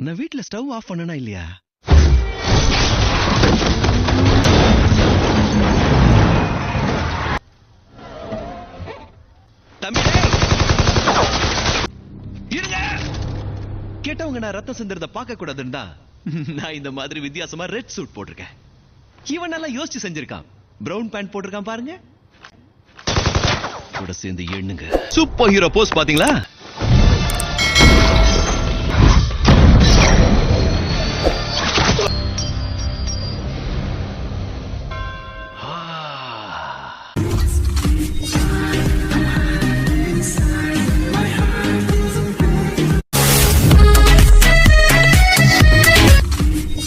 நான் வீட்டுல stove off பண்ணனா இல்லையா? கேட்டவங்க நான் ரத்தம் சிந்துறத பார்க்க கூடாதுன்னு தான் நான் இந்த மாதிரி வித்தியாசமா ரெட் சூட் போட்டிருக்கேன். இவன் நல்லா யோசிச்சு செஞ்சிருக்கான். பிரவுன் பேண்ட் போட்டிருக்கான் பாருங்க. கூட சேர்ந்து எண்ணுங்க. சூப்பர் ஹீரோ போஸ் பாத்தீங்களா?